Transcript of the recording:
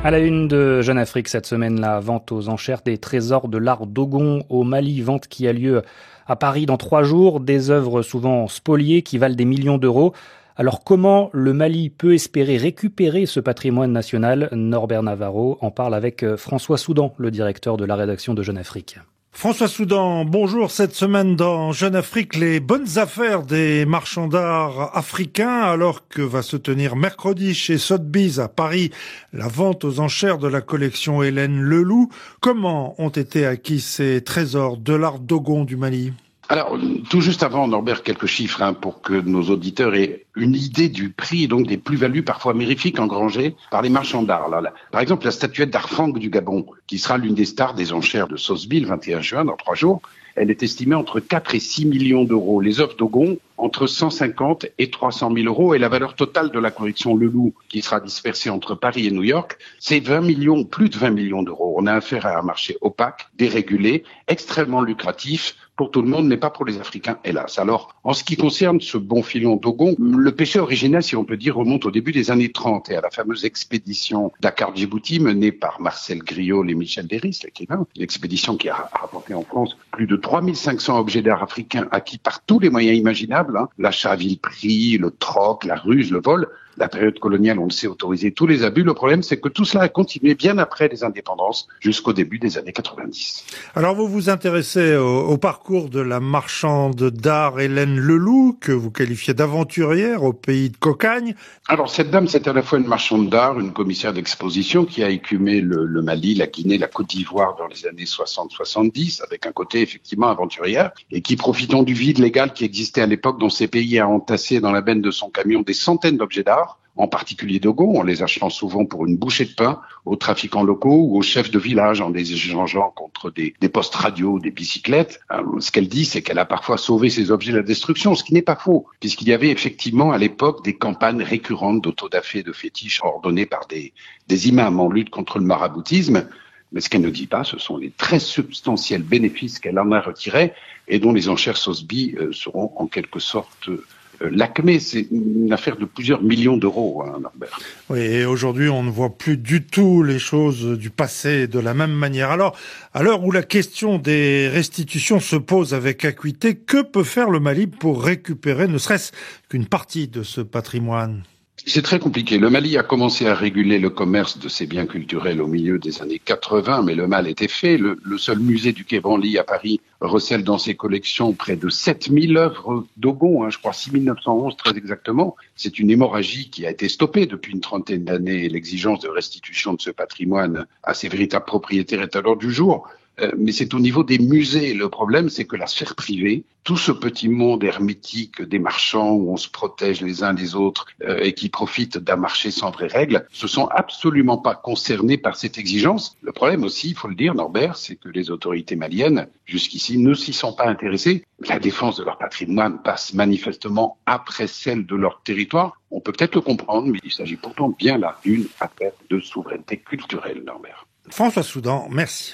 À la une de Jeune Afrique cette semaine, la vente aux enchères des trésors de l'art Dogon au Mali, vente qui a lieu à Paris dans 3 jours, des œuvres souvent spoliées qui valent des millions d'euros. Alors comment le Mali peut espérer récupérer ce patrimoine national? Norbert Navarro en parle avec François Soudan, le directeur de la rédaction de Jeune Afrique. François Soudan, bonjour. Cette semaine dans Jeune Afrique, les bonnes affaires des marchands d'art africains, alors que va se tenir mercredi chez Sotheby's à Paris la vente aux enchères de la collection Hélène Leloup. Comment ont été acquis ces trésors de l'art Dogon du Mali? Alors, tout juste avant, Norbert, quelques chiffres pour que nos auditeurs aient une idée du prix et donc des plus-values parfois mirifiques engrangées par les marchands d'art. Par exemple, la statuette d'Arfang du Gabon, qui sera l'une des stars des enchères de Sotheby's le 21 juin, dans 3 jours, elle est estimée entre 4 et 6 millions d'euros. Les œuvres Dogon, entre 150 et 300 000 euros. Et la valeur totale de la collection Leloup, qui sera dispersée entre Paris et New York, c'est 20 millions, plus de 20 millions d'euros. On a affaire à un marché opaque, dérégulé, extrêmement lucratif pour tout le monde, mais pas pour les Africains, hélas. Alors, en ce qui concerne ce bon filon Dogon, le péché originel, si on peut dire, remonte au début des années 30 et à la fameuse expédition Dakar-Djibouti menée par Marcel Griol et Michel Derys, l'écrivain. L'expédition qui a rapporté en France plus de 3500 objets d'art africains acquis par tous les moyens imaginables, l'achat à vil prix, le troc, la ruse, le vol. La période coloniale, on le sait, autorisait tous les abus. Le problème, c'est que tout cela a continué bien après les indépendances, jusqu'au début des années 90. Alors, vous vous intéressez au parcours de la marchande d'art Hélène Leloup, que vous qualifiez d'aventurière au pays de Cocagne. Alors, cette dame, c'est à la fois une marchande d'art, une commissaire d'exposition qui a écumé le Mali, la Guinée, la Côte d'Ivoire dans les années 60-70, avec un côté effectivement aventurière, et qui, profitant du vide légal qui existait à l'époque dans ces pays, a entassé dans la benne de son camion des centaines d'objets d'art, en particulier Dogon, en les achetant souvent pour une bouchée de pain aux trafiquants locaux ou aux chefs de village en les échangeant contre des postes radio, des bicyclettes. Ce qu'elle dit, c'est qu'elle a parfois sauvé ces objets de la destruction, ce qui n'est pas faux, puisqu'il y avait effectivement à l'époque des campagnes récurrentes d'autodafé et de fétiches ordonnées par des imams en lutte contre le maraboutisme. Mais ce qu'elle ne dit pas, ce sont les très substantiels bénéfices qu'elle en a retirés et dont les enchères Sotheby's seront en quelque sorte l'acmé. C'est une affaire de plusieurs millions d'euros, Norbert. Oui, et aujourd'hui, on ne voit plus du tout les choses du passé de la même manière. Alors, à l'heure où la question des restitutions se pose avec acuité, que peut faire le Mali pour récupérer ne serait-ce qu'une partie de ce patrimoine ? C'est très compliqué. Le Mali a commencé à réguler le commerce de ses biens culturels au milieu des années 80, mais le mal était fait. Le seul musée du Quai Branly à Paris recèle dans ses collections près de 7000 œuvres Dogon, je crois 6911 très exactement. C'est une hémorragie qui a été stoppée depuis une trentaine d'années. L'exigence de restitution de ce patrimoine à ses véritables propriétaires est à l'ordre du jour. Mais c'est au niveau des musées. Le problème, c'est que la sphère privée, tout ce petit monde hermétique des marchands où on se protège les uns les autres et qui profitent d'un marché sans vraies règles, se sont absolument pas concernés par cette exigence. Le problème aussi, il faut le dire, Norbert, c'est que les autorités maliennes, jusqu'ici, ne s'y sont pas intéressées. La défense de leur patrimoine passe manifestement après celle de leur territoire. On peut peut-être le comprendre, mais il s'agit pourtant bien là d'une affaire de souveraineté culturelle, Norbert. François Soudan, merci.